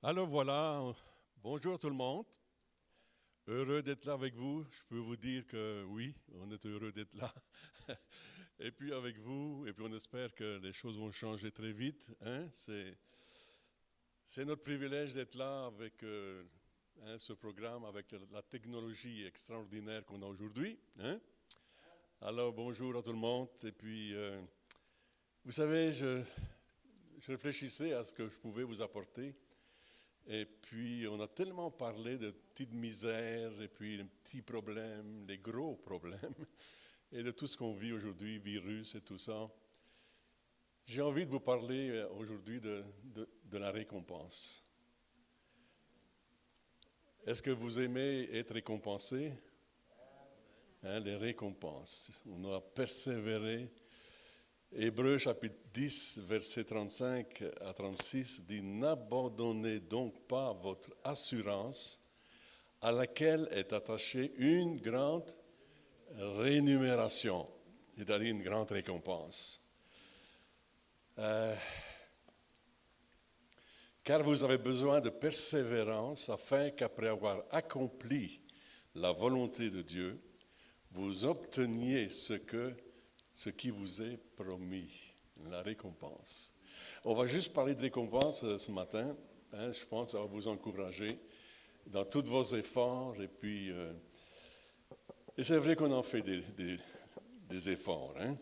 Alors voilà, bonjour tout le monde. Heureux d'être là avec vous. Je peux vous dire que oui, on est heureux d'être là. Et puis avec vous, et puis on espère que les choses vont changer très vite. Hein? C'est notre privilège d'être là avec ce programme, avec la technologie extraordinaire qu'on a aujourd'hui. Hein? Alors bonjour à tout le monde. Et puis, vous savez, je réfléchissais à ce que je pouvais vous apporter. Et puis, on a tellement parlé de petites misères, et puis les petits problèmes, les gros problèmes, et de tout ce qu'on vit aujourd'hui, virus et tout ça. J'ai envie de vous parler aujourd'hui de la récompense. Est-ce que vous aimez être récompensé? Hein, les récompenses. On doit persévérer. Hébreux chapitre 10, verset 35 à 36 dit « N'abandonnez donc pas votre assurance à laquelle est attachée une grande rémunération, c'est-à-dire une grande récompense. Car vous avez besoin de persévérance afin qu'après avoir accompli la volonté de Dieu, vous obteniez ce qui vous est promis, la récompense. On va juste parler de récompense ce matin. Hein, je pense que ça va vous encourager dans tous vos efforts. Et c'est vrai qu'on en fait des efforts. Hein.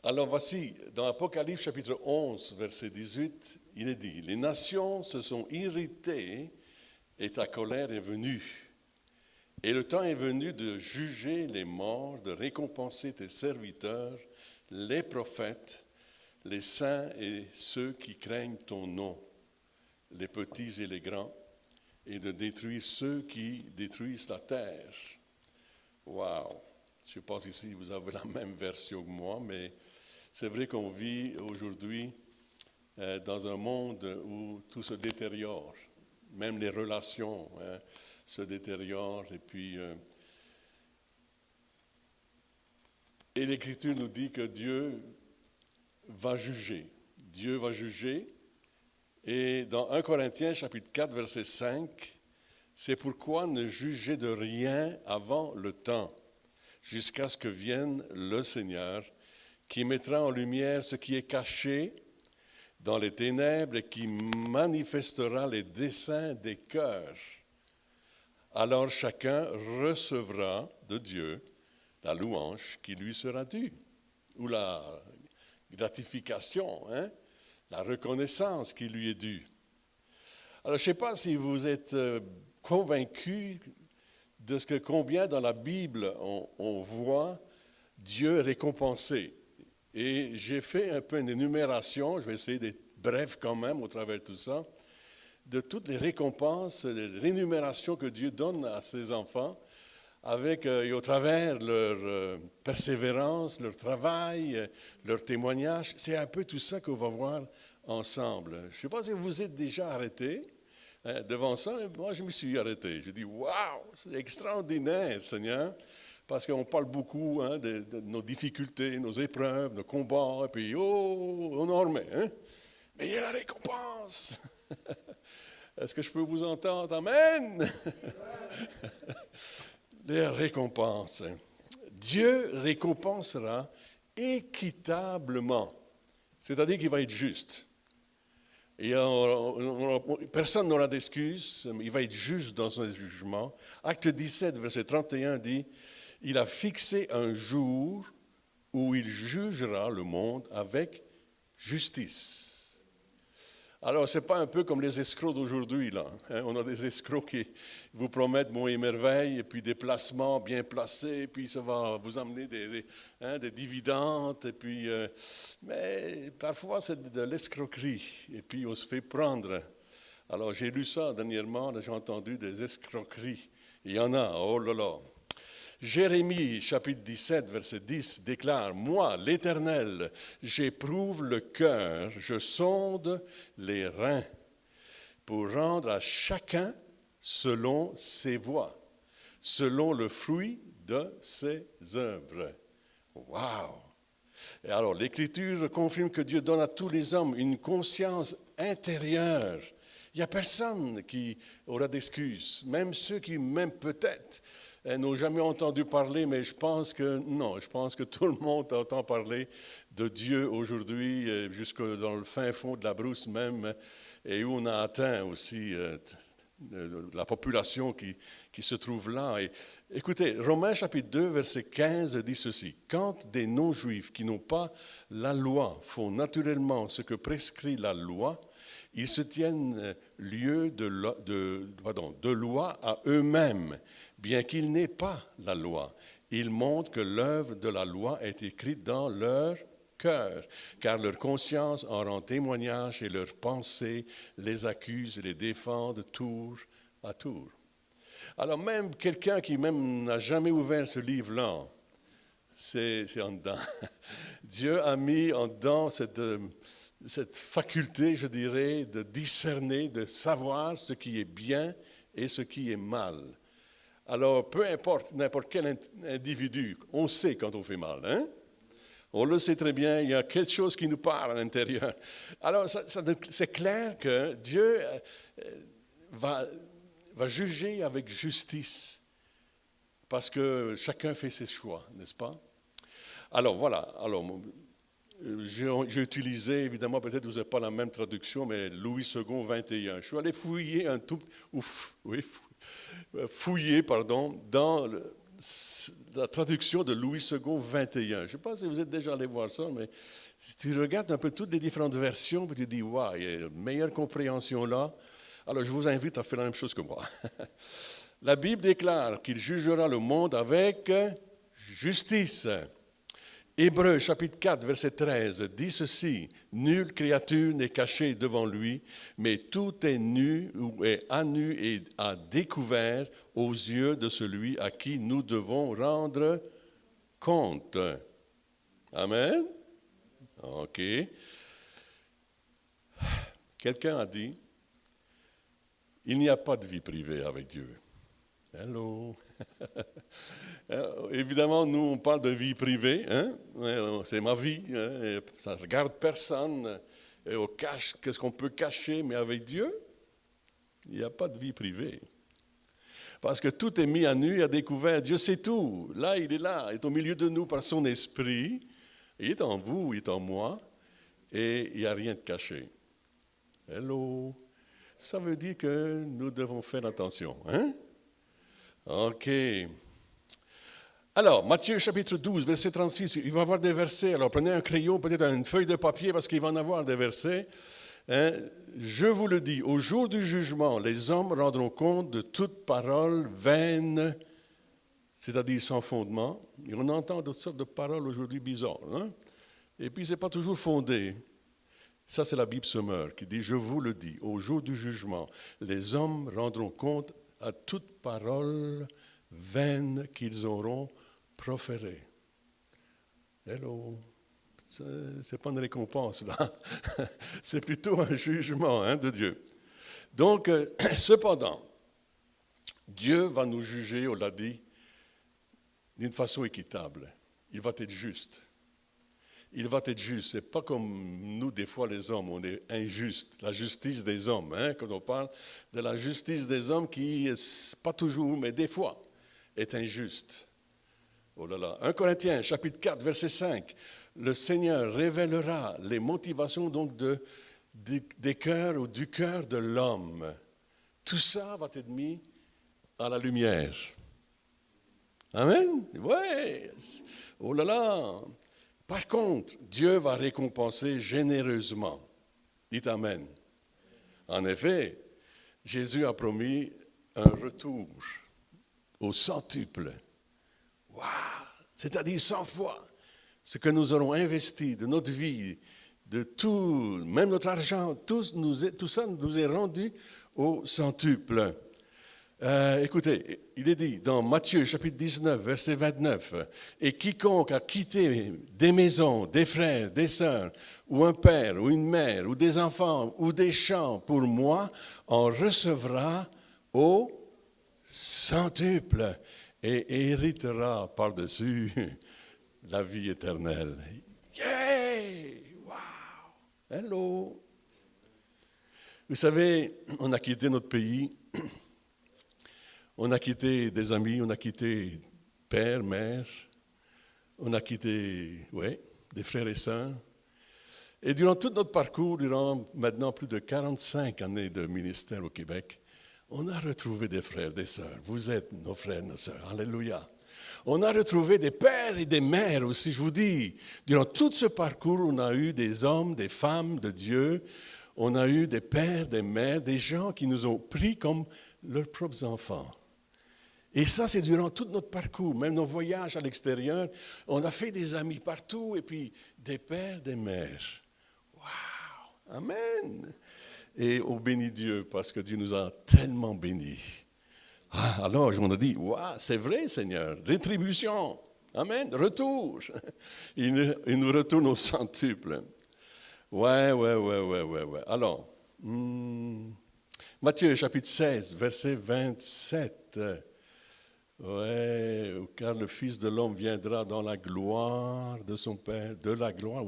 Alors voici, dans Apocalypse chapitre 11, verset 18, il est dit « Les nations se sont irritées et ta colère est venue. Et le temps est venu de juger les morts, de récompenser tes serviteurs, les prophètes, les saints et ceux qui craignent ton nom, les petits et les grands, et de détruire ceux qui détruisent la terre. » Wow! Je ne sais pas si vous avez la même version que moi, mais c'est vrai qu'on vit aujourd'hui dans un monde où tout se détériore, même les relations. Hein, se détériore et l'Écriture nous dit que Dieu va juger. Dieu va juger. Et dans 1 Corinthiens chapitre 4 verset 5, c'est pourquoi ne jugez de rien avant le temps, jusqu'à ce que vienne le Seigneur, qui mettra en lumière ce qui est caché dans les ténèbres et qui manifestera les desseins des cœurs. Alors chacun recevra de Dieu la louange qui lui sera due, ou la gratification, hein, la reconnaissance qui lui est due. Alors je ne sais pas si vous êtes convaincus de ce que combien dans la Bible on voit Dieu récompenser. Et j'ai fait un peu une énumération, je vais essayer d'être bref quand même au travers de tout ça, de toutes les récompenses, les rémunérations que Dieu donne à ses enfants, avec et au travers leur persévérance, leur travail, leur témoignage. C'est un peu tout ça qu'on va voir ensemble. Je ne sais pas si vous êtes déjà arrêté devant ça. Moi, je me suis arrêté. Je dis, waouh, c'est extraordinaire, Seigneur. Parce qu'on parle beaucoup hein, de nos difficultés, nos épreuves, nos combats, et puis, on en remet. Hein? Mais il y a la récompense. Est-ce que je peux vous entendre? Amen! Les récompenses. Dieu récompensera équitablement. C'est-à-dire qu'il va être juste. Et personne n'aura d'excuse. Il va être juste dans son jugement. Acte 17, verset 31 dit « Il a fixé un jour où il jugera le monde avec justice. » Alors, ce n'est pas un peu comme les escrocs d'aujourd'hui, là. Hein? On a des escrocs qui vous promettent monts et merveilles, et puis des placements bien placés, puis ça va vous amener des dividendes, et puis, mais parfois c'est de l'escroquerie, et puis on se fait prendre. Alors, j'ai lu ça dernièrement, j'ai entendu des escroqueries. Il y en a, oh là là. Jérémie, chapitre 17, verset 10, déclare « Moi, l'Éternel, j'éprouve le cœur, je sonde les reins pour rendre à chacun selon ses voies, selon le fruit de ses œuvres. » Wow! Et alors, l'Écriture confirme que Dieu donne à tous les hommes une conscience intérieure. Il n'y a personne qui aura d'excuses, même ceux qui, même peut-être, n'ont jamais entendu parler, mais je pense que non, je pense que tout le monde entend parler de Dieu aujourd'hui, jusque dans le fin fond de la brousse même, et où on a atteint aussi la population qui se trouve là. Et, écoutez, Romains chapitre 2, verset 15 dit ceci. « Quand des non-juifs qui n'ont pas la loi font naturellement ce que prescrit la loi, ils se tiennent lieu de loi à eux-mêmes, bien qu'ils n'aient pas la loi. Ils montrent que l'œuvre de la loi est écrite dans leur cœur, car leur conscience en rend témoignage et leurs pensées les accusent et les défendent tour à tour. » Alors même quelqu'un qui même n'a jamais ouvert ce livre-là, c'est en dedans. Dieu a mis en dedans cette faculté, je dirais, de discerner, de savoir ce qui est bien et ce qui est mal. Alors, peu importe n'importe quel individu, on sait quand on fait mal, hein? On le sait très bien, il y a quelque chose qui nous parle à l'intérieur. Alors, c'est clair que Dieu va juger avec justice, parce que chacun fait ses choix, n'est-ce pas? Alors, voilà. Alors, j'ai utilisé, évidemment, peut-être vous n'avez pas la même traduction, mais Louis II, 21. Je suis allé fouiller dans la traduction de Louis II, 21. Je ne sais pas si vous êtes déjà allé voir ça, mais si tu regardes un peu toutes les différentes versions, tu te dis, waouh, il y a une meilleure compréhension là. Alors, je vous invite à faire la même chose que moi. La Bible déclare qu'il jugera le monde avec justice. Hébreux chapitre 4, verset 13 dit ceci, « Nulle créature n'est cachée devant lui, mais tout est nu ou est à nu et à découvert aux yeux de celui à qui nous devons rendre compte. » Amen? OK. Quelqu'un a dit, « Il n'y a pas de vie privée avec Dieu. » Hello. Évidemment, nous, on parle de vie privée, hein? C'est ma vie, hein? Ça ne regarde personne, et on cache qu'est-ce qu'on peut cacher, mais avec Dieu, il n'y a pas de vie privée. Parce que tout est mis à nu et à découvert, Dieu sait tout. Là, il est au milieu de nous par son esprit, il est en vous, il est en moi, et il n'y a rien de caché. Hello. Ça veut dire que nous devons faire attention, hein? OK. Alors, Matthieu chapitre 12, verset 36, il va y avoir des versets. Alors, prenez un crayon, peut-être une feuille de papier, parce qu'il va en avoir des versets. Hein? Je vous le dis, au jour du jugement, les hommes rendront compte de toute parole vaine, c'est-à-dire sans fondement. Et on entend toutes sortes de paroles aujourd'hui bizarres. Hein? Et puis, ce n'est pas toujours fondé. Ça, c'est la Bible Semeur qui dit, je vous le dis, au jour du jugement, les hommes rendront compte à toute parole vaine qu'ils auront proférée. Hello. Ce n'est pas une récompense, là. C'est plutôt un jugement, hein, de Dieu. Donc, cependant, Dieu va nous juger, on l'a dit, d'une façon équitable. Il va être juste. Il va être juste. Ce n'est pas comme nous, des fois, les hommes, on est injuste. La justice des hommes, hein, quand on parle de la justice des hommes qui, pas toujours, mais des fois, est injuste. Oh là là. 1 Corinthiens, chapitre 4, verset 5. Le Seigneur révélera les motivations donc des cœurs ou du cœur de l'homme. Tout ça va être mis à la lumière. Amen? Oui. Oh là là. Par contre, Dieu va récompenser généreusement. Dites Amen. En effet, Jésus a promis un retour au centuple. Waouh! C'est-à-dire 100 fois ce que nous aurons investi de notre vie, de tout, même notre argent, tout ça nous est rendu au centuple. Écoutez, il est dit dans Matthieu chapitre 19, verset 29, « Et quiconque a quitté des maisons, des frères, des sœurs, ou un père, ou une mère, ou des enfants, ou des champs pour moi, en recevra au centuple et héritera par-dessus la vie éternelle. » Hello! Vous savez, on a quitté notre pays, on a quitté des amis, on a quitté père, mère, on a quitté, des frères et sœurs. Et durant tout notre parcours, durant maintenant plus de 45 années de ministère au Québec, on a retrouvé des frères, des sœurs. Vous êtes nos frères, nos sœurs. Alléluia. On a retrouvé des pères et des mères aussi, je vous dis. Durant tout ce parcours, on a eu des hommes, des femmes de Dieu. On a eu des pères, des mères, des gens qui nous ont pris comme leurs propres enfants. Et ça, c'est durant tout notre parcours, même nos voyages à l'extérieur. On a fait des amis partout et puis des pères, des mères. Wow! Amen! Et on bénit Dieu parce que Dieu nous a tellement bénis. Alors, on a dit, wow, c'est vrai, Seigneur, rétribution. Amen, retour. Il nous retourne au centuple. Ouais. Alors, Matthieu chapitre 16, verset 27. Car le Fils de l'homme viendra dans la gloire de son Père, dans la gloire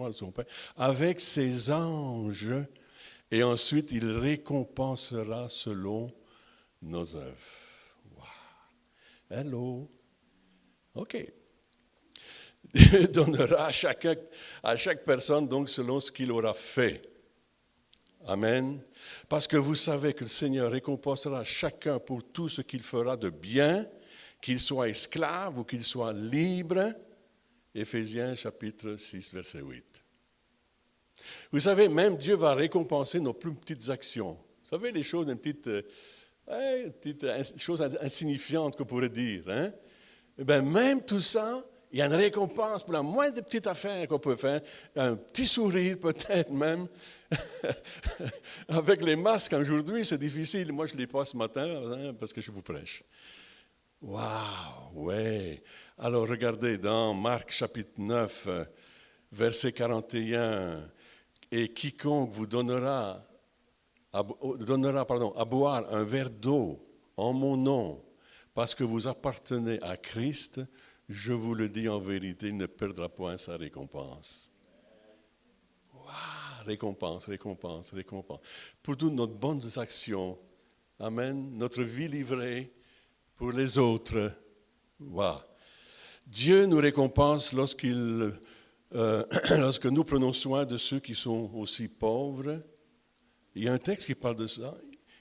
de son Père, avec ses anges, et ensuite il récompensera selon nos œuvres. Wow. Hello. OK. Dieu donnera à chaque personne donc selon ce qu'il aura fait. Amen. Parce que vous savez que le Seigneur récompensera chacun pour tout ce qu'il fera de bien, qu'il soit esclave ou qu'il soit libre. Éphésiens chapitre 6, verset 8. Vous savez, même Dieu va récompenser nos plus petites actions. Vous savez, les choses, une petite chose insignifiante qu'on pourrait dire. Hein? Ben, même tout ça, il y a une récompense pour la moindre petite affaire qu'on peut faire. Un petit sourire peut-être même. Avec les masques aujourd'hui, c'est difficile. Moi, je ne l'ai pas ce matin parce que je vous prêche. Waouh, ouais. Alors, regardez dans Marc chapitre 9, verset 41. Et quiconque vous donnera à boire un verre d'eau en mon nom, parce que vous appartenez à Christ, je vous le dis en vérité, il ne perdra point sa récompense. Récompense. Pour toutes nos bonnes actions. Amen. Notre vie livrée pour les autres. Wow. Dieu nous récompense lorsque nous prenons soin de ceux qui sont aussi pauvres. Il y a un texte qui parle de ça.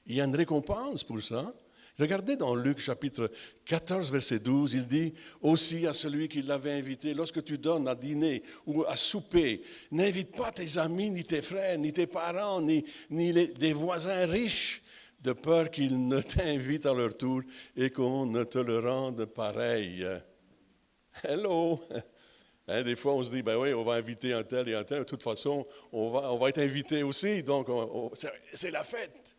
Il y a une récompense pour ça. Regardez dans Luc chapitre 14, verset 12, il dit aussi à celui qui l'avait invité, lorsque tu donnes à dîner ou à souper, n'invite pas tes amis, ni tes frères, ni tes parents, ni des voisins riches, de peur qu'ils ne t'invitent à leur tour et qu'on ne te le rende pareil. Hello! Des fois, on se dit, ben oui, on va inviter un tel et un tel. De toute façon, on va être invité aussi, donc c'est la fête.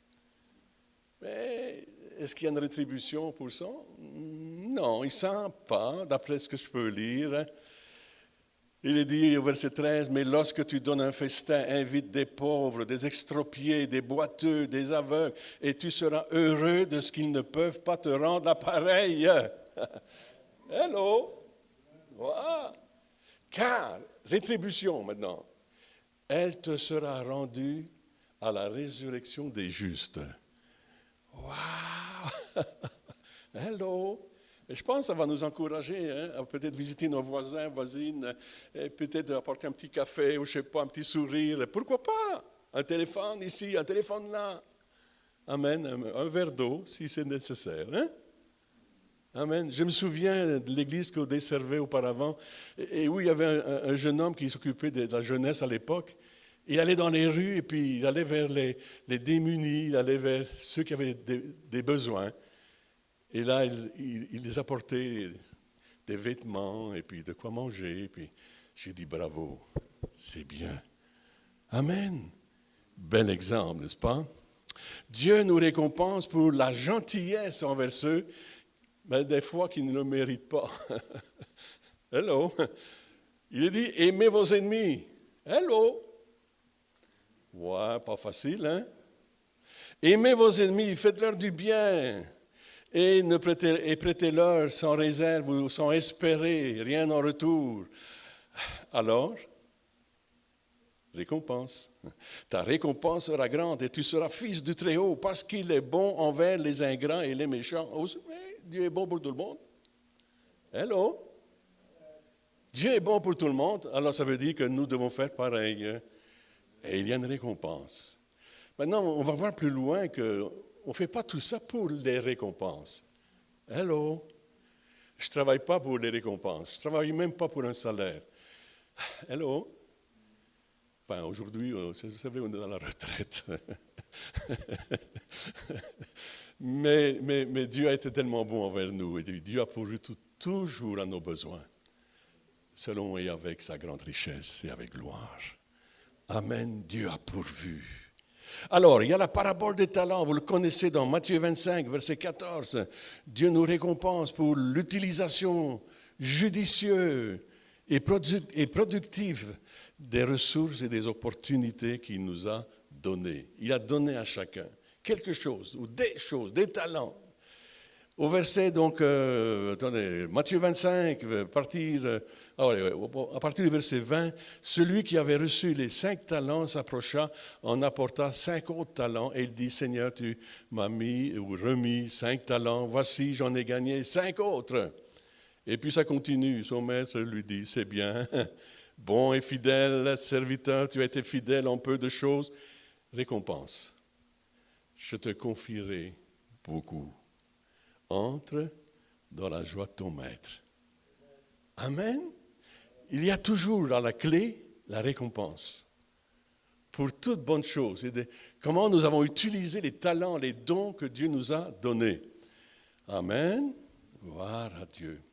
Mais est-ce qu'il y a une rétribution pour ça? Non, il ne sent pas, d'après ce que je peux lire. Il est dit au verset 13, mais lorsque tu donnes un festin, invite des pauvres, des extropiés, des boiteux, des aveugles, et tu seras heureux de ce qu'ils ne peuvent pas te rendre à pareil. Hello! Wow. Car, rétribution maintenant, elle te sera rendue à la résurrection des justes. Wow! Hello! Et je pense que ça va nous encourager à peut-être visiter nos voisins, voisines, et peut-être apporter un petit café ou je ne sais pas, un petit sourire. Pourquoi pas? Un téléphone ici, un téléphone là. Amen. Un verre d'eau si c'est nécessaire. Hein? Amen. Je me souviens de l'église qu'on desservait auparavant, et où il y avait un jeune homme qui s'occupait de la jeunesse à l'époque. Il allait dans les rues et puis il allait vers les démunis, il allait vers ceux qui avaient des besoins. Et là, il les apportait des vêtements et puis de quoi manger. Et puis j'ai dit bravo, c'est bien. Amen. Bel exemple, n'est-ce pas? Dieu nous récompense pour la gentillesse envers ceux, mais des fois qui ne le méritent pas. Hello. Il est dit, aimez vos ennemis. Hello. Ouais, pas facile, hein? Aimez vos ennemis, faites-leur du bien et prêtez-leur sans réserve ou sans espérer rien en retour. Alors, récompense. Ta récompense sera grande et tu seras fils du Très-Haut parce qu'il est bon envers les ingrats et les méchants. Dieu est bon pour tout le monde. Hello? Dieu est bon pour tout le monde, alors ça veut dire que nous devons faire pareil. Et il y a une récompense. Maintenant, on va voir plus loin qu'on ne fait pas tout ça pour les récompenses. Hello? Je ne travaille pas pour les récompenses. Je ne travaille même pas pour un salaire. Hello? Enfin, aujourd'hui, vous savez, on est dans la retraite. mais Dieu a été tellement bon envers nous. Et Dieu a pourvu toujours à nos besoins, selon et avec sa grande richesse et avec gloire. Amen. Dieu a pourvu. Alors, il y a la parabole des talents, vous le connaissez dans Matthieu 25, verset 14. Dieu nous récompense pour l'utilisation judicieuse et productive des ressources et des opportunités qu'il nous a données. Il a donné à chacun quelque chose, ou des choses, des talents. Au verset, donc, Matthieu 25, à partir du verset 20, celui qui avait reçu les 5 talents s'approcha, en apporta 5 autres talents, et il dit, Seigneur, tu m'as remis 5 talents, voici, j'en ai gagné 5 autres. Et puis ça continue, son maître lui dit, c'est bien, bon et fidèle serviteur, tu as été fidèle en peu de choses, récompense, je te confierai beaucoup. Entre dans la joie de ton maître. Amen. Il y a toujours à la clé la récompense pour toute bonne chose. Comment nous avons utilisé les talents, les dons que Dieu nous a donnés. Amen. Gloire à Dieu.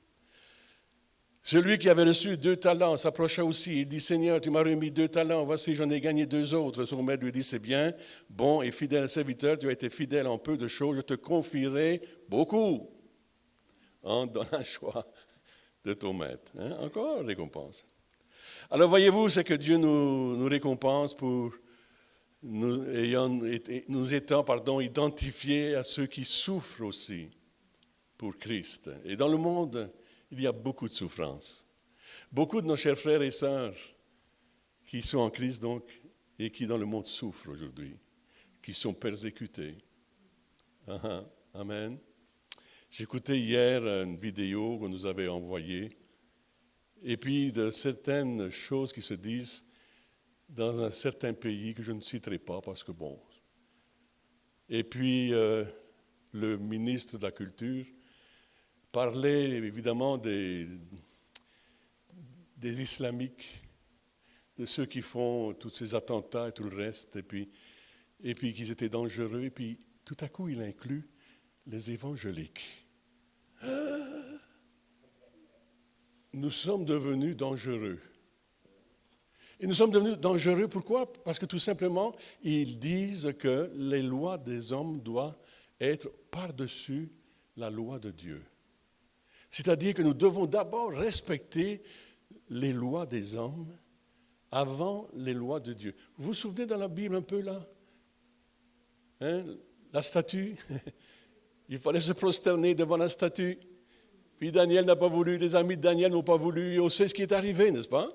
Celui qui avait reçu 2 talents s'approcha aussi. Il dit, Seigneur, tu m'as remis 2 talents. Voici, j'en ai gagné 2 autres. Son maître lui dit, c'est bien, bon et fidèle serviteur, tu as été fidèle en peu de choses, je te confierai beaucoup. Dans la joie de ton maître. Encore récompense. Alors voyez-vous, c'est que Dieu nous récompense pour nous étant identifiés à ceux qui souffrent aussi pour Christ. Et dans le monde, il y a beaucoup de souffrance. Beaucoup de nos chers frères et sœurs qui sont en Christ donc et qui dans le monde souffrent aujourd'hui, qui sont persécutés. Amen. J'écoutais hier une vidéo qu'on nous avait envoyée et puis de certaines choses qui se disent dans un certain pays que je ne citerai pas parce que bon. Et puis le ministre de la Culture parlait évidemment des islamiques, de ceux qui font tous ces attentats et tout le reste, et puis qu'ils étaient dangereux, et puis tout à coup il inclut les évangéliques. Nous sommes devenus dangereux. Et nous sommes devenus dangereux, pourquoi? Parce que tout simplement, ils disent que les lois des hommes doivent être par-dessus la loi de Dieu. C'est-à-dire que nous devons d'abord respecter les lois des hommes avant les lois de Dieu. Vous vous souvenez dans la Bible un peu là? La statue? Il fallait se prosterner devant la statue. Puis Daniel n'a pas voulu, les amis de Daniel n'ont pas voulu, et on sait ce qui est arrivé, n'est-ce pas?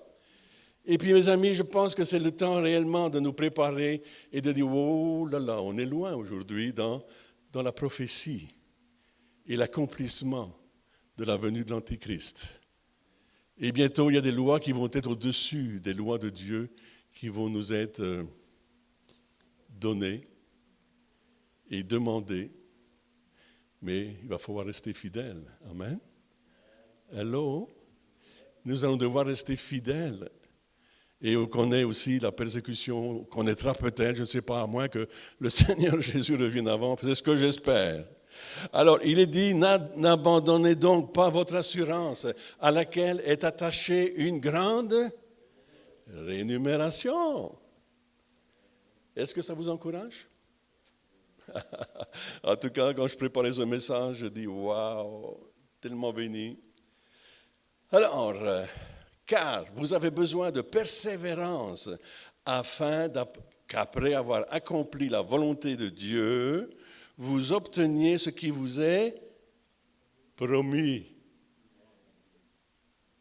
Et puis mes amis, je pense que c'est le temps réellement de nous préparer et de dire, oh là là, on est loin aujourd'hui dans la prophétie et l'accomplissement de la venue de l'Antichrist. Et bientôt, il y a des lois qui vont être au-dessus des lois de Dieu qui vont nous être données et demandées. Mais il va falloir rester fidèle. Amen. Hello. Nous allons devoir rester fidèles. Et on connaît aussi la persécution, on connaîtra peut-être, je ne sais pas, à moins que le Seigneur Jésus revienne avant, c'est ce que j'espère. Alors, il est dit, n'abandonnez donc pas votre assurance, à laquelle est attachée une grande rémunération. Est-ce que ça vous encourage? En tout cas, quand je préparais ce message, je dis, waouh, tellement béni. Alors, car vous avez besoin de persévérance afin qu'après avoir accompli la volonté de Dieu, vous obteniez ce qui vous est promis.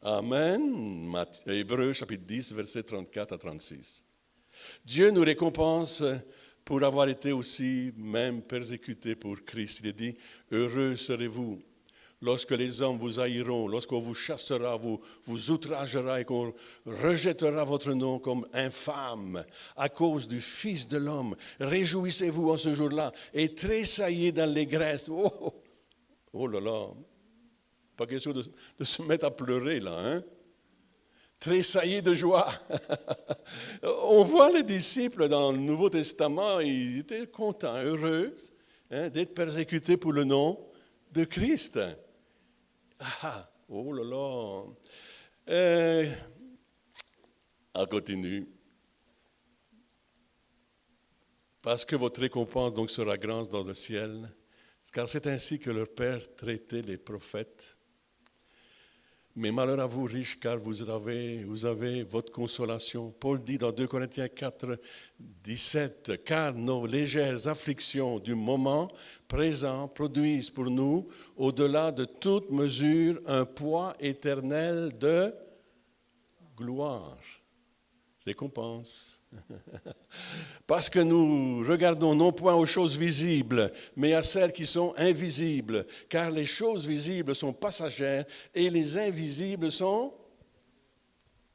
Amen. Hébreux chapitre 10, versets 34 à 36. Dieu nous récompense pour avoir été aussi même persécutés pour Christ. Il est dit, heureux serez-vous lorsque les hommes vous haïront, lorsqu'on vous chassera, vous outragera et qu'on rejettera votre nom comme infâme à cause du Fils de l'homme. Réjouissez-vous en ce jour-là et tressaillez d'allégresse. Oh là là, pas question de se mettre à pleurer là, hein? Tressaillez de joie. On voit les disciples dans le Nouveau Testament, ils étaient contents, heureux d'être persécutés pour le nom de Christ. Oh là là. On continue. Parce que votre récompense donc sera grande dans le ciel, car c'est ainsi que leur Père traitait les prophètes. Mais malheur à vous, riches, car vous avez votre consolation. Paul dit dans 2 Corinthiens 4, 17, « Car nos légères afflictions du moment présent produisent pour nous, au-delà de toute mesure, un poids éternel de gloire. » Récompense. Parce que nous regardons non point aux choses visibles, mais à celles qui sont invisibles, car les choses visibles sont passagères et les invisibles sont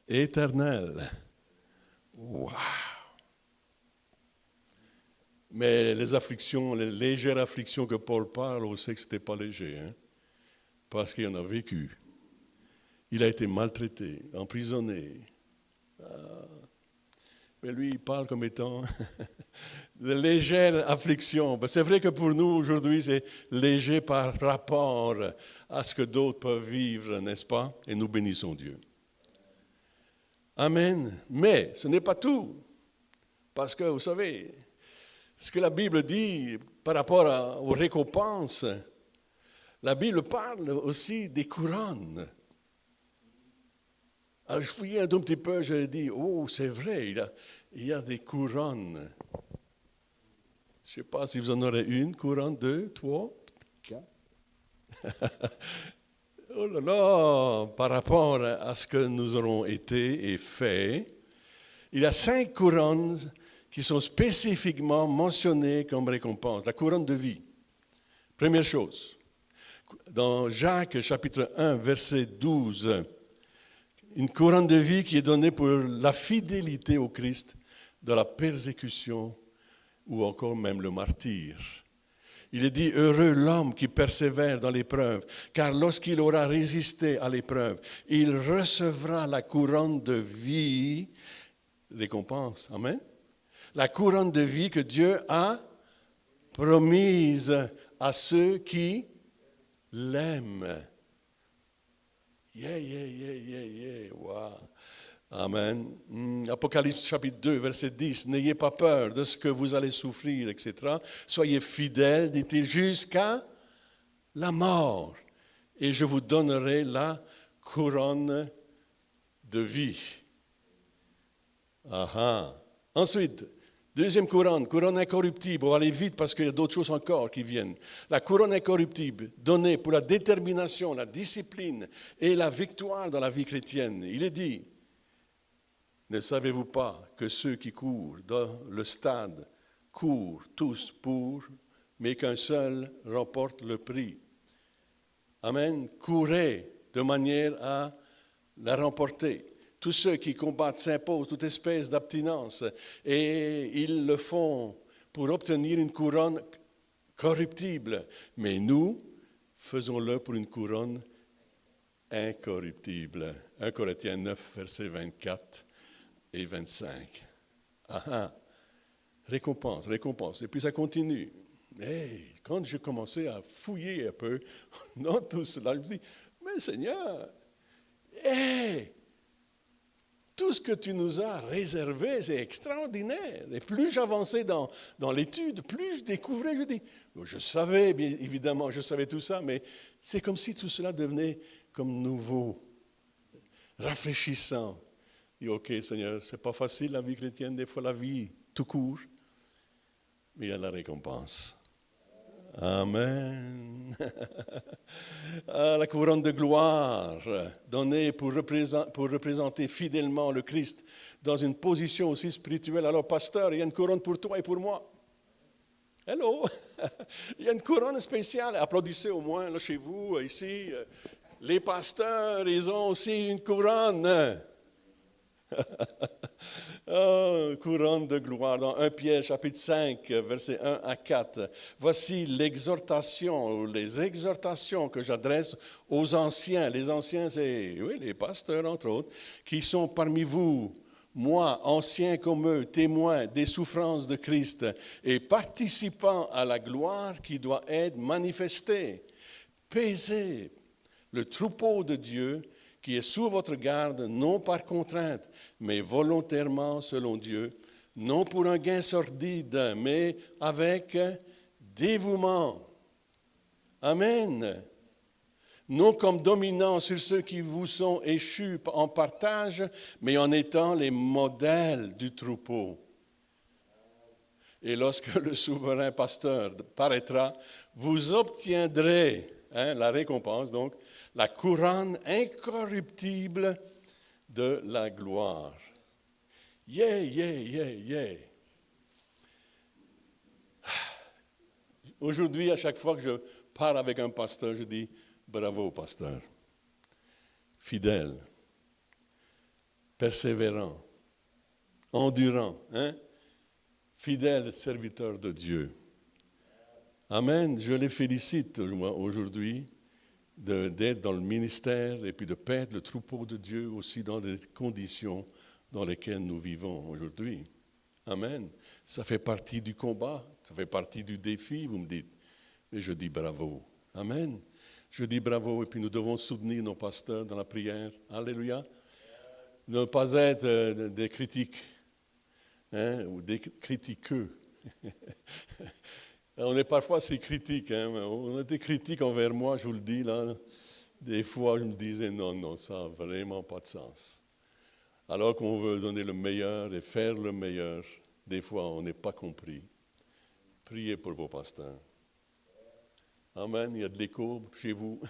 éternelles. Wow! Mais les afflictions, les légères afflictions que Paul parle, on sait que ce n'était pas léger, hein? Parce qu'il en a vécu. Il a été maltraité, emprisonné. Mais lui, il parle comme étant de légères afflictions. C'est vrai que pour nous, aujourd'hui, c'est léger par rapport à ce que d'autres peuvent vivre, n'est-ce pas? Et nous bénissons Dieu. Amen. Mais ce n'est pas tout. Parce que, vous savez, ce que la Bible dit par rapport aux récompenses, la Bible parle aussi des couronnes. Alors, je fouillais un tout petit peu, je lui ai dit, oh, c'est vrai, il y a des couronnes. Je ne sais pas si vous en aurez une couronne, 2, 3, 4. Oh là là, par rapport à ce que nous aurons été et fait, il y a 5 couronnes qui sont spécifiquement mentionnées comme récompense. La couronne de vie. Première chose, dans Jacques chapitre 1, verset 12, une couronne de vie qui est donnée pour la fidélité au Christ dans la persécution ou encore même le martyre. Il est dit, heureux l'homme qui persévère dans l'épreuve, car lorsqu'il aura résisté à l'épreuve, il recevra la couronne de vie, récompense, amen. La couronne de vie que Dieu a promise à ceux qui l'aiment. Yeah. Wow. Amen. Apocalypse chapitre 2, verset 10. N'ayez pas peur de ce que vous allez souffrir, etc. Soyez fidèles, dit-il, jusqu'à la mort. Et je vous donnerai la couronne de vie. Ensuite, deuxième couronne incorruptible. On va aller vite parce qu'il y a d'autres choses encore qui viennent. La couronne incorruptible, donnée pour la détermination, la discipline et la victoire dans la vie chrétienne. Il est dit, ne savez-vous pas que ceux qui courent dans le stade courent tous pour, mais qu'un seul remporte le prix. Amen. Courez de manière à la remporter. Tous ceux qui combattent s'imposent toute espèce d'abstinence et ils le font pour obtenir une couronne corruptible. Mais nous, faisons-le pour une couronne incorruptible. 1 Corinthiens 9, versets 24 et 25. Récompense. Et puis ça continue. Quand j'ai commencé à fouiller un peu dans tout cela, je me dis, mais Seigneur, tout ce que tu nous as réservé, c'est extraordinaire. Et plus j'avançais dans l'étude, plus je découvrais, je dis, je savais, bien évidemment, je savais tout ça, mais c'est comme si tout cela devenait comme nouveau, rafraîchissant. Je dis, ok Seigneur, c'est pas facile la vie chrétienne, des fois la vie tout court, mais il y a la récompense. Amen. La couronne de gloire donnée pour représenter fidèlement le Christ dans une position aussi spirituelle. Alors, pasteur, il y a une couronne pour toi et pour moi. Hello! Il y a une couronne spéciale. Applaudissez au moins là, chez vous, ici. Les pasteurs, ils ont aussi une couronne. Oh, couronne de gloire. Dans 1 Pierre, chapitre 5, versets 1 à 4. Voici l'exhortation, ou les exhortations que j'adresse aux anciens. Les anciens, c'est les pasteurs, entre autres, qui sont parmi vous. Moi, ancien comme eux, témoin des souffrances de Christ et participant à la gloire qui doit être manifestée. Paisez le troupeau de Dieu qui est sous votre garde, non par contrainte, mais volontairement selon Dieu, non pour un gain sordide, mais avec dévouement. Amen. Non comme dominant sur ceux qui vous sont échus en partage, mais en étant les modèles du troupeau. Et lorsque le souverain pasteur paraîtra, vous obtiendrez la récompense, donc, la couronne incorruptible de la gloire. Yeah, yeah, yeah, yeah. Aujourd'hui, à chaque fois que je parle avec un pasteur, je dis, bravo, pasteur. Fidèle, persévérant, endurant, fidèle serviteur de Dieu. Amen. Je les félicite aujourd'hui d'être dans le ministère et puis de paître le troupeau de Dieu aussi dans les conditions dans lesquelles nous vivons aujourd'hui. Amen. Ça fait partie du combat, ça fait partie du défi, vous me dites. Mais je dis bravo. Amen. Je dis bravo et puis nous devons soutenir nos pasteurs dans la prière. Alléluia. Ne pas être des critiques ou des critiqueux. On est parfois assez critiques. On a des critiques envers moi, je vous le dis. Là. Des fois, je me disais, non, ça n'a vraiment pas de sens. Alors qu'on veut donner le meilleur et faire le meilleur, des fois, on n'est pas compris. Priez pour vos pasteurs. Amen, il y a de l'écho chez vous.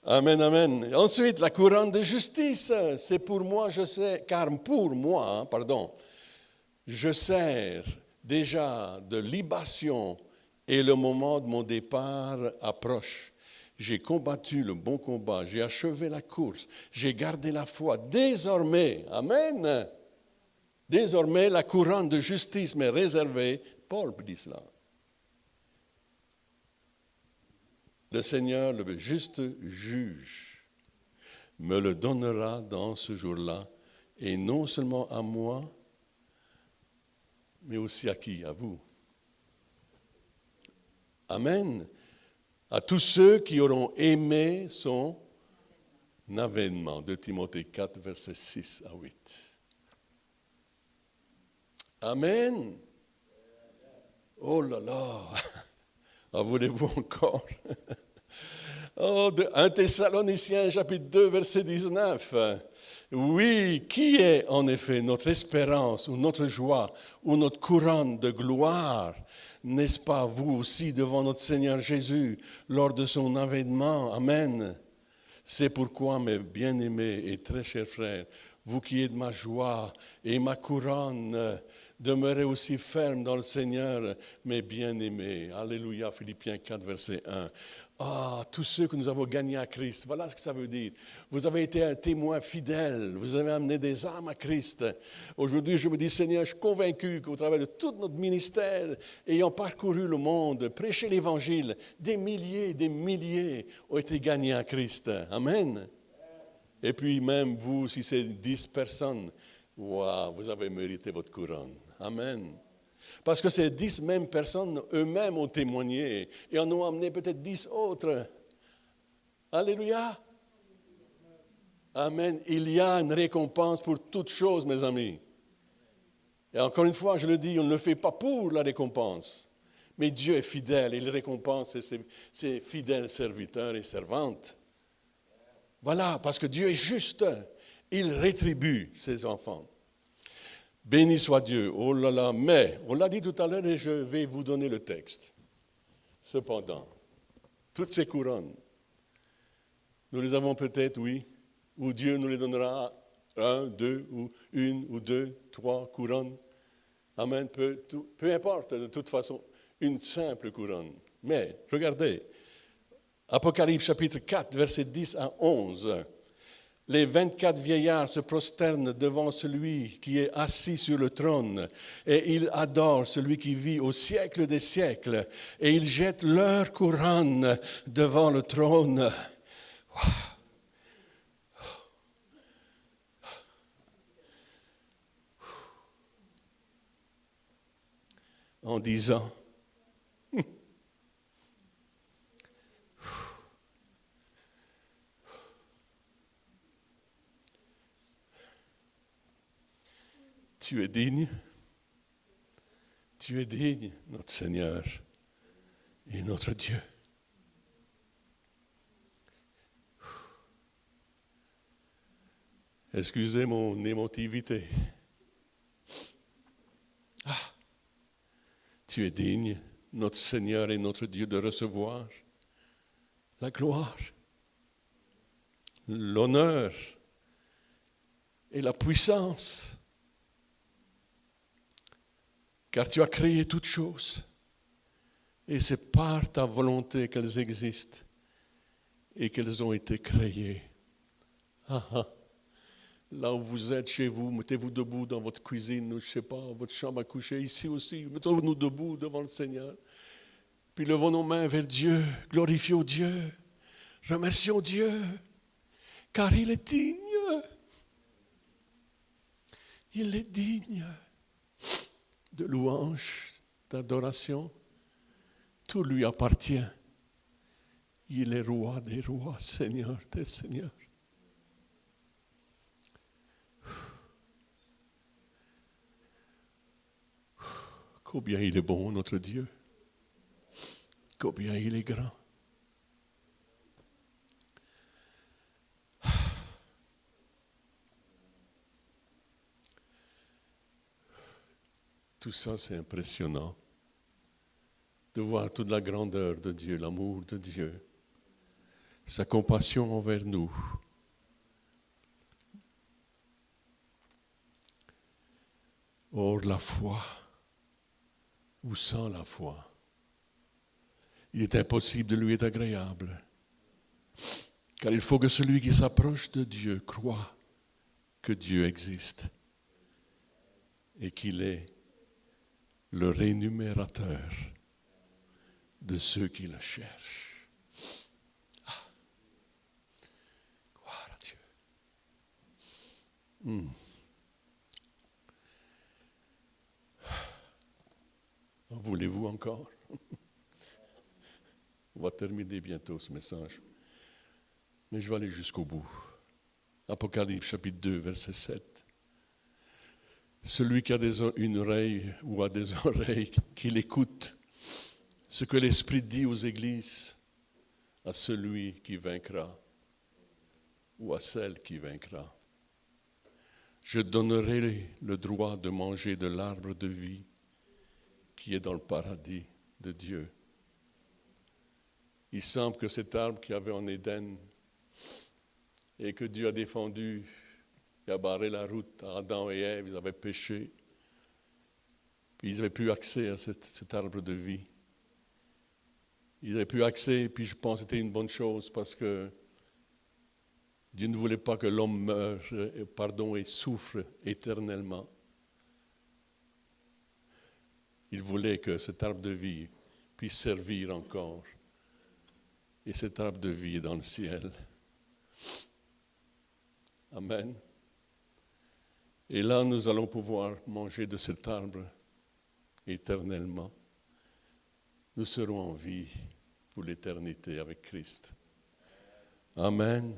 Amen, amen. Ensuite, la couronne de justice, c'est pour moi, je sers déjà de libation et le moment de mon départ approche. J'ai combattu le bon combat, j'ai achevé la course, j'ai gardé la foi. Désormais, amen, désormais la couronne de justice m'est réservée. Paul dit cela. Le Seigneur, le juste juge, me le donnera dans ce jour-là, et non seulement à moi, mais aussi à qui? À vous. Amen. À tous ceux qui auront aimé son avènement. 2 Timothée 4, versets 6 à 8. Amen. Oh là là. En voulez-vous encore? Oh, 1 Thessaloniciens, chapitre 2, verset 19. Oui, qui est en effet notre espérance ou notre joie ou notre couronne de gloire? N'est-ce pas vous aussi devant notre Seigneur Jésus lors de son avènement? Amen. C'est pourquoi, mes bien-aimés et très chers frères, vous qui êtes ma joie et ma couronne, demeurez aussi fermes dans le Seigneur, mes bien-aimés. Alléluia, Philippiens 4, verset 1. Ah, tous ceux que nous avons gagnés à Christ, voilà ce que ça veut dire. Vous avez été un témoin fidèle, vous avez amené des âmes à Christ. Aujourd'hui, je me dis, Seigneur, je suis convaincu qu'au travers de tout notre ministère, ayant parcouru le monde, prêché l'Évangile, des milliers ont été gagnés à Christ. Amen. Et puis même vous, si c'est 10 personnes, wow, vous avez mérité votre couronne. Amen. Parce que ces 10 mêmes personnes, eux-mêmes ont témoigné et en ont amené peut-être 10 autres. Alléluia. Amen. Il y a une récompense pour toutes choses, mes amis. Et encore une fois, je le dis, on ne le fait pas pour la récompense. Mais Dieu est fidèle, il récompense ses fidèles serviteurs et servantes. Voilà, parce que Dieu est juste. Il rétribue ses enfants. Béni soit Dieu. Oh là là, mais, on l'a dit tout à l'heure et je vais vous donner le texte. cependant, toutes ces couronnes, nous les avons peut-être, oui, ou Dieu nous les donnera un, deux, ou une, ou deux, trois couronnes. Amen, peu importe, de toute façon, une simple couronne. Mais, regardez, Apocalypse chapitre 4, versets 10 à 11. Les 24 vieillards se prosternent devant celui qui est assis sur le trône et ils adorent celui qui vit au siècle des siècles et ils jettent leur couronne devant le trône. En disant, tu es digne, notre Seigneur et notre Dieu. Excusez mon émotivité. Tu es digne, notre Seigneur et notre Dieu, de recevoir la gloire, l'honneur et la puissance. Car tu as créé toutes choses et c'est par ta volonté qu'elles existent et qu'elles ont été créées. Là où vous êtes chez vous, mettez-vous debout dans votre cuisine, ou je ne sais pas, votre chambre à coucher, ici aussi, mettons-nous debout devant le Seigneur. Puis levons nos mains vers Dieu, glorifions Dieu, remercions Dieu, car il est digne. Il est digne de louange, d'adoration. Tout lui appartient. Il est roi des rois, Seigneur des seigneurs. Combien il est bon, notre Dieu. Combien il est grand. Tout ça, c'est impressionnant. De voir toute la grandeur de Dieu, l'amour de Dieu, sa compassion envers nous. Or, la foi, ou sans la foi, il est impossible de lui être agréable. Car il faut que celui qui s'approche de Dieu croit que Dieu existe et qu'il est le rémunérateur de ceux qui le cherchent. Gloire à Dieu. En voulez-vous encore? On va terminer bientôt ce message. Mais je vais aller jusqu'au bout. Apocalypse chapitre 2, verset 7. Celui qui a une oreille ou a des oreilles, qu'il écoute ce que l'Esprit dit aux églises, à celui qui vaincra ou à celle qui vaincra. Je donnerai le droit de manger de l'arbre de vie qui est dans le paradis de Dieu. Il semble que cet arbre qu'il y avait en Éden et que Dieu a défendu et a barré la route à Adam et Ève, ils avaient péché. Puis ils n'avaient plus accès à cet arbre de vie. Ils n'avaient plus accès, puis je pense que c'était une bonne chose parce que Dieu ne voulait pas que l'homme meure, et souffre éternellement. Il voulait que cet arbre de vie puisse servir encore. Et cet arbre de vie est dans le ciel. Amen. Et là, nous allons pouvoir manger de cet arbre éternellement. Nous serons en vie pour l'éternité avec Christ. Amen.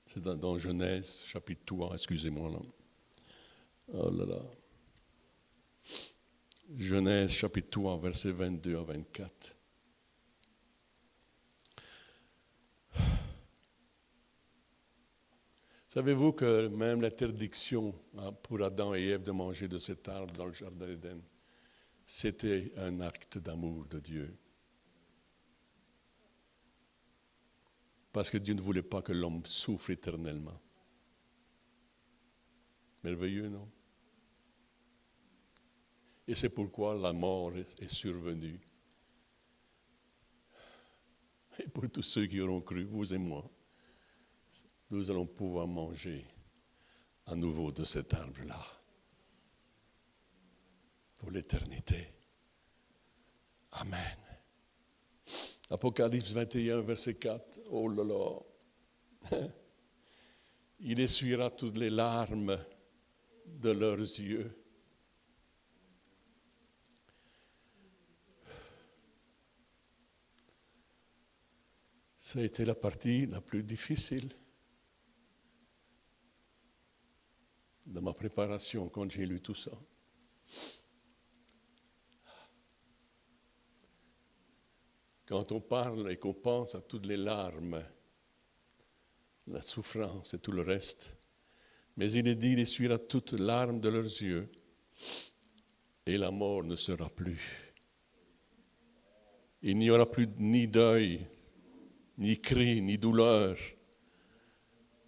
C'est dans Genèse, chapitre 3, excusez-moi là. Oh là là. Genèse, chapitre 3, versets 22 à 24. Savez-vous que même l'interdiction pour Adam et Ève de manger de cet arbre dans le jardin d'Éden, c'était un acte d'amour de Dieu. Parce que Dieu ne voulait pas que l'homme souffre éternellement. Merveilleux, non? Et c'est pourquoi la mort est survenue. Et pour tous ceux qui auront cru, vous et moi, nous allons pouvoir manger à nouveau de cet arbre-là pour l'éternité. Amen. Apocalypse 21, verset 4. Oh là là. Il essuiera toutes les larmes de leurs yeux. Ça a été la partie la plus difficile de ma préparation quand j'ai lu tout ça. Quand on parle et qu'on pense à toutes les larmes, la souffrance et tout le reste, mais il est dit, il essuiera toutes larmes de leurs yeux et la mort ne sera plus. Il n'y aura plus ni deuil, ni cri, ni douleur,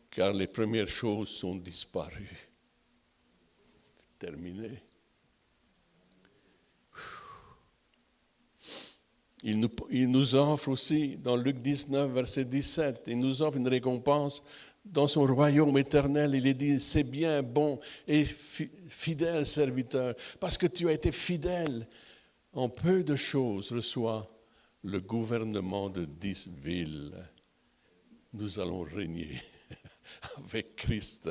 car les premières choses sont disparues. Terminé. Il nous offre aussi, dans Luc 19, verset 17, il nous offre une récompense dans son royaume éternel. Il est dit, c'est bien, bon et fidèle serviteur, parce que tu as été fidèle en peu de choses, reçois le gouvernement de 10 villes. Nous allons régner avec Christ.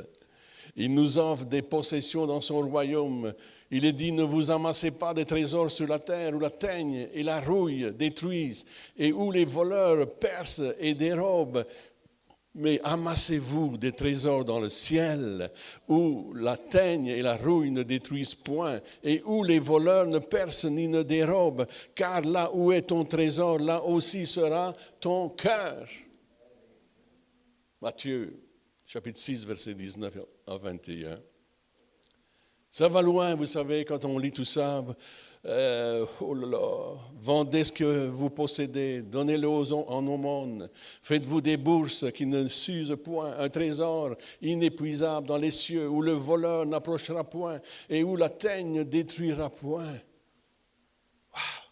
Il nous offre des possessions dans son royaume. Il est dit, ne vous amassez pas des trésors sur la terre où la teigne et la rouille détruisent et où les voleurs percent et dérobent. Mais amassez-vous des trésors dans le ciel où la teigne et la rouille ne détruisent point et où les voleurs ne percent ni ne dérobent. Car là où est ton trésor, là aussi sera ton cœur. Matthieu, chapitre 6, verset 19 à 21. Ça va loin, vous savez, quand on lit tout ça. Oh là là, vendez ce que vous possédez, donnez-le en aumône. Faites-vous des bourses qui ne s'usent point, un trésor inépuisable dans les cieux, où le voleur n'approchera point et où la teigne ne détruira point. Wow.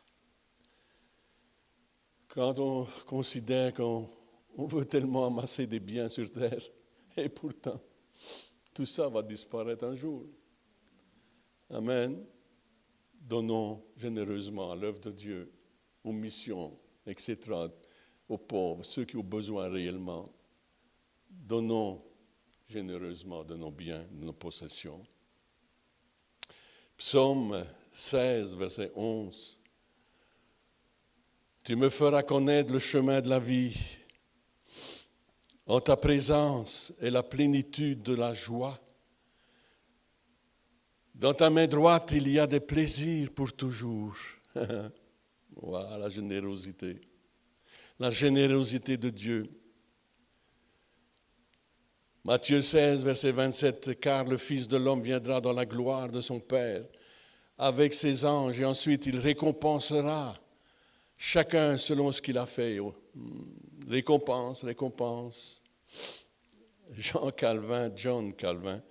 Quand on considère qu'on veut tellement amasser des biens sur terre, et pourtant, tout ça va disparaître un jour. Amen. Donnons généreusement à l'œuvre de Dieu, aux missions, etc., aux pauvres, ceux qui ont besoin réellement. Donnons généreusement de nos biens, de nos possessions. Psaume 16, verset 11. Tu me feras connaître le chemin de la vie. En ta présence est la plénitude de la joie. Dans ta main droite, il y a des plaisirs pour toujours. Voilà la générosité. La générosité de Dieu. Matthieu 16, verset 27, car le Fils de l'homme viendra dans la gloire de son Père avec ses anges et ensuite il récompensera chacun selon ce qu'il a fait. Récompense. John Calvin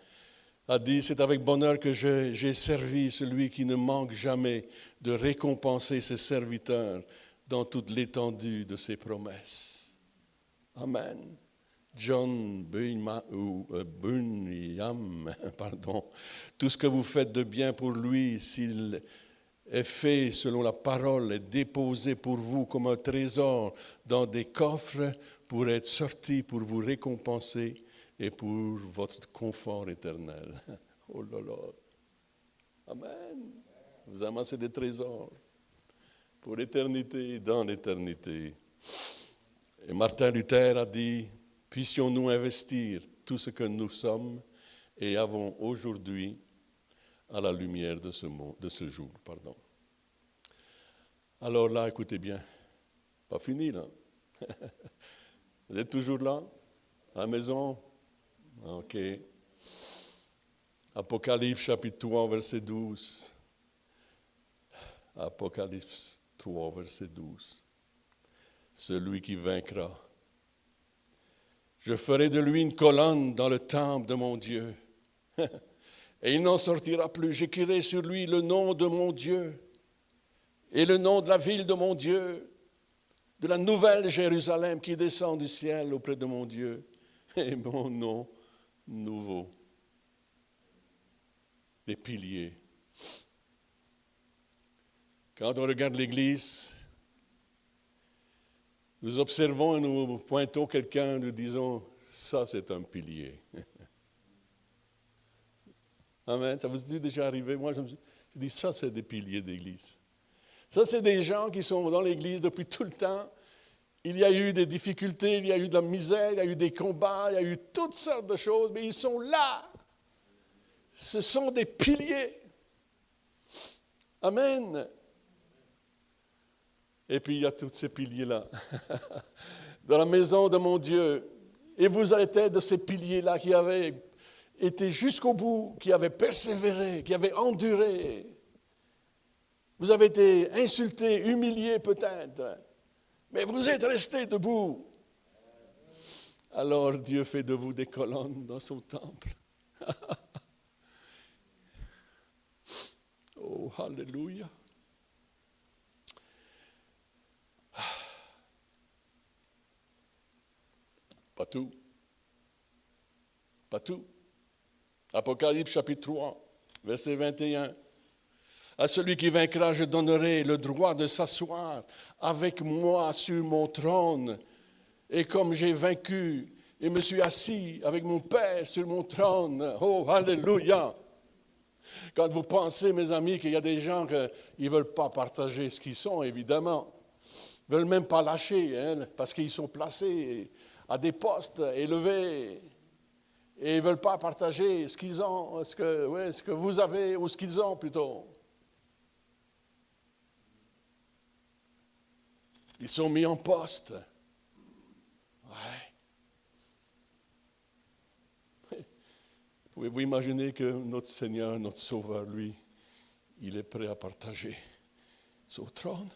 a dit, c'est avec bonheur que j'ai servi celui qui ne manque jamais de récompenser ses serviteurs dans toute l'étendue de ses promesses. Amen. John Bunyan, tout ce que vous faites de bien pour lui, s'il est fait selon la parole, est déposé pour vous comme un trésor dans des coffres pour être sorti, pour vous récompenser et pour votre confort éternel. Oh là là. Amen. Vous amassez des trésors pour l'éternité, dans l'éternité. Et Martin Luther a dit, puissions-nous investir tout ce que nous sommes et avons aujourd'hui à la lumière de ce jour. Alors là, écoutez bien, pas fini là. Vous êtes toujours là, à la maison? Ok. Apocalypse chapitre 3, verset 12. Apocalypse 3, verset 12. Celui qui vaincra. Je ferai de lui une colonne dans le temple de mon Dieu. Et il n'en sortira plus. J'écrirai sur lui le nom de mon Dieu et le nom de la ville de mon Dieu, de la nouvelle Jérusalem qui descend du ciel auprès de mon Dieu, et mon nom nouveau. Les piliers. Quand on regarde l'Église, nous observons et nous pointons quelqu'un, nous disons, ça c'est un pilier. Amen. Ça vous est déjà arrivé? Moi, je dis, ça c'est des piliers d'Église. Ça c'est des gens qui sont dans l'Église depuis tout le temps. Il y a eu des difficultés, il y a eu de la misère, il y a eu des combats, il y a eu toutes sortes de choses, mais ils sont là. Ce sont des piliers. Amen. Et puis il y a tous ces piliers-là. Dans la maison de mon Dieu. Et vous êtes de ces piliers-là qui avaient été jusqu'au bout, qui avaient persévéré, qui avaient enduré. Vous avez été insultés, humiliés peut-être, mais vous êtes restés debout. Alors Dieu fait de vous des colonnes dans son temple. Oh, alléluia. Pas tout. Pas tout. Apocalypse chapitre 3, verset 21. À celui qui vaincra, je donnerai le droit de s'asseoir avec moi sur mon trône. Et comme j'ai vaincu et me suis assis avec mon Père sur mon trône. Oh, alléluia! Quand vous pensez, mes amis, qu'il y a des gens qui ne veulent pas partager ce qu'ils sont, évidemment. Ils ne veulent même pas lâcher, parce qu'ils sont placés à des postes élevés. Et ils ne veulent pas partager ce qu'ils ont, ce que vous avez, ou ce qu'ils ont plutôt. Ils sont mis en poste. Ouais. Pouvez-vous imaginer que notre Seigneur, notre Sauveur, lui, il est prêt à partager son trône?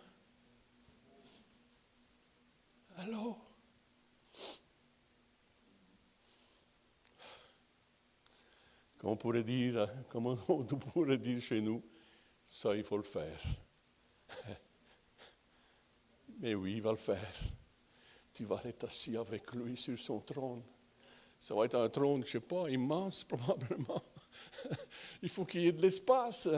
Alors, comme on pourrait dire chez nous, ça il faut le faire. Mais oui, il va le faire. Tu vas être assis avec lui sur son trône. Ça va être un trône, je ne sais pas, immense probablement. Il faut qu'il y ait de l'espace.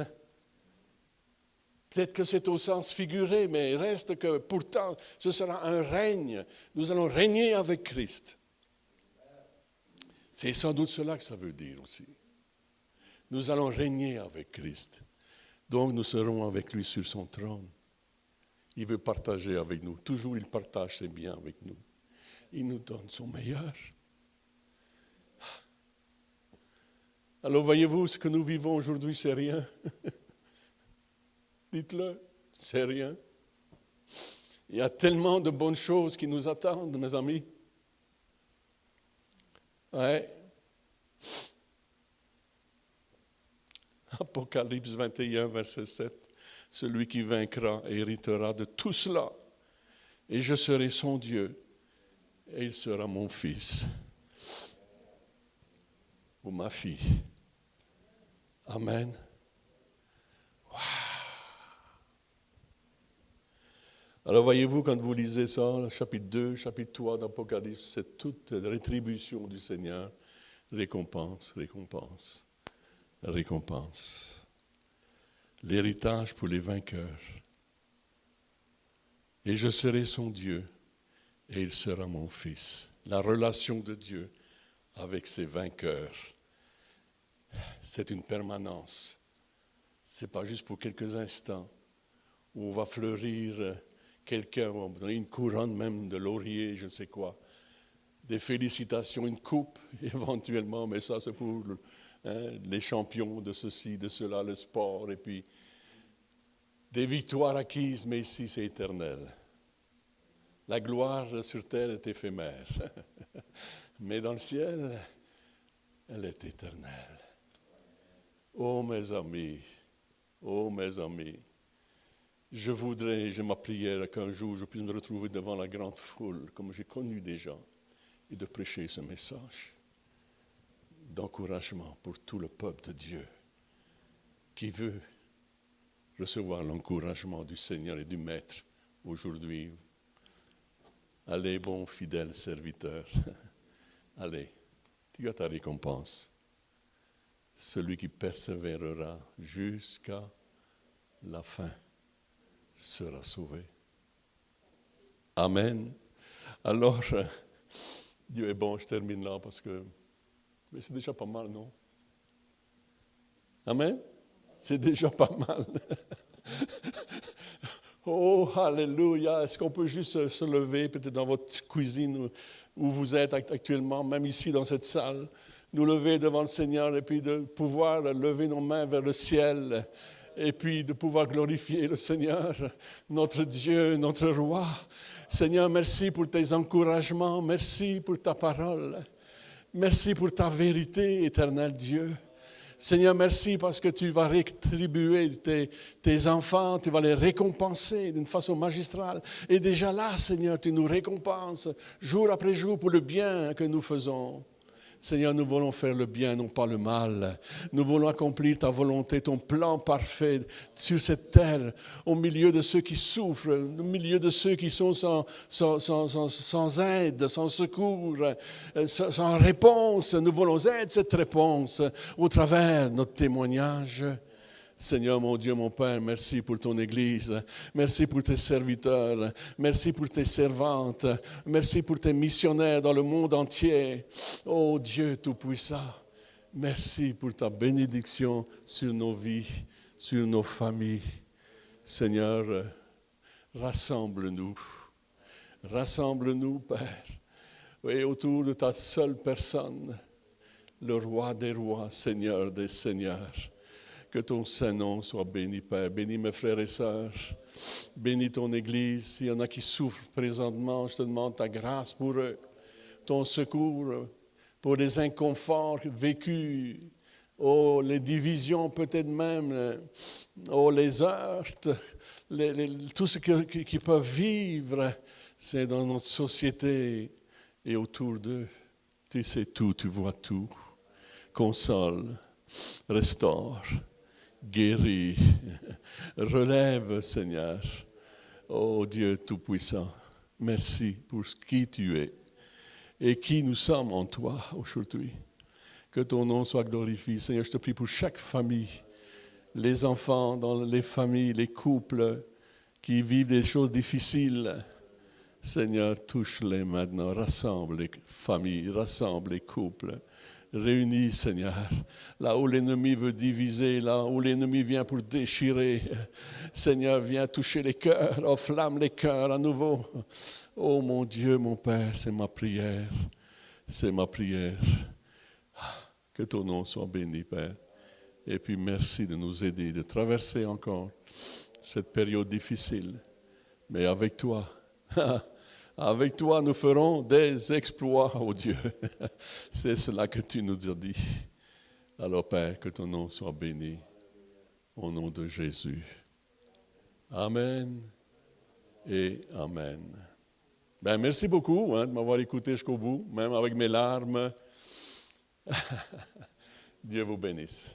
Peut-être que c'est au sens figuré, mais il reste que pourtant, ce sera un règne. Nous allons régner avec Christ. C'est sans doute cela que ça veut dire aussi. Nous allons régner avec Christ. Donc nous serons avec lui sur son trône. Il veut partager avec nous. Toujours, il partage ses biens avec nous. Il nous donne son meilleur. Alors, voyez-vous, ce que nous vivons aujourd'hui, c'est rien. Dites-le, c'est rien. Il y a tellement de bonnes choses qui nous attendent, mes amis. Ouais. Apocalypse 21, verset 7. Celui qui vaincra héritera de tout cela. Et je serai son Dieu. Et il sera mon fils. Ou ma fille. Amen. Wow. Alors voyez-vous, quand vous lisez ça, chapitre 2, chapitre 3 d'Apocalypse, c'est toute la rétribution du Seigneur. Récompense, récompense, récompense. L'héritage pour les vainqueurs. Et je serai son Dieu, et il sera mon fils. La relation de Dieu avec ses vainqueurs, c'est une permanence. Ce n'est pas juste pour quelques instants où on va fleurir quelqu'un, on va donner une couronne même de laurier, je ne sais quoi. Des félicitations, une coupe éventuellement, mais ça c'est pour les champions de ceci, de cela, le sport, et puis des victoires acquises, mais ici c'est éternel. La gloire sur terre est éphémère, mais dans le ciel, elle est éternelle. Oh mes amis, Je voudrais, j'ai ma prière qu'un jour je puisse me retrouver devant la grande foule, comme j'ai connu déjà, et de prêcher ce message d'encouragement pour tout le peuple de Dieu qui veut recevoir l'encouragement du Seigneur et du Maître aujourd'hui. Allez, bon fidèle serviteur, allez, tu as ta récompense. Celui qui persévérera jusqu'à la fin sera sauvé. Amen. Alors, Dieu est bon, je termine là parce que mais c'est déjà pas mal, non? Amen? C'est déjà pas mal. Oh, alléluia. Est-ce qu'on peut juste se lever, peut-être dans votre cuisine où vous êtes actuellement, même ici dans cette salle, nous lever devant le Seigneur et puis de pouvoir lever nos mains vers le ciel et puis de pouvoir glorifier le Seigneur, notre Dieu, notre Roi. Seigneur, merci pour tes encouragements, merci pour ta parole, merci pour ta vérité, éternel Dieu. Seigneur, merci parce que tu vas rétribuer tes enfants, tu vas les récompenser d'une façon magistrale. Et déjà là, Seigneur, tu nous récompenses jour après jour pour le bien que nous faisons. Seigneur, nous voulons faire le bien, non pas le mal. Nous voulons accomplir ta volonté, ton plan parfait sur cette terre, au milieu de ceux qui souffrent, au milieu de ceux qui sont sans aide, sans secours, sans réponse. Nous voulons être cette réponse au travers de notre témoignage. Seigneur, mon Dieu, mon Père, merci pour ton Église, merci pour tes serviteurs, merci pour tes servantes, merci pour tes missionnaires dans le monde entier. Oh Dieu Tout-Puissant, merci pour ta bénédiction sur nos vies, sur nos familles. Seigneur, rassemble-nous, Père, et autour de ta seule personne, le Roi des rois, Seigneur des seigneurs. Que ton Saint-Nom soit béni, Père. Bénis mes frères et sœurs. Bénis ton Église. S'il y en a qui souffrent présentement, je te demande ta grâce pour eux, ton secours pour les inconforts vécus, oh, les divisions peut-être même, oh, les heurts, tout ce qu'ils peuvent vivre, c'est dans notre société et autour d'eux. Tu sais tout, tu vois tout. Console, restaure. Guéris, relève, Seigneur. Oh Dieu Tout-Puissant, merci pour qui tu es et qui nous sommes en toi aujourd'hui. Que ton nom soit glorifié. Seigneur, je te prie pour chaque famille, les enfants dans les familles, les couples qui vivent des choses difficiles. Seigneur, touche-les maintenant, rassemble les familles, rassemble les couples. Réunis, Seigneur, là où l'ennemi veut diviser, là où l'ennemi vient pour déchirer. Seigneur, viens toucher les cœurs, enflamme les cœurs à nouveau. Oh mon Dieu, mon Père, c'est ma prière. C'est ma prière. Que ton nom soit béni, Père. Et puis merci de nous aider, de traverser encore cette période difficile. Mais avec toi, avec toi, nous ferons des exploits, oh Dieu. C'est cela que tu nous as dit. Alors, Père, que ton nom soit béni. Au nom de Jésus. Amen et Amen. Ben, merci beaucoup de m'avoir écouté jusqu'au bout, même avec mes larmes. Dieu vous bénisse.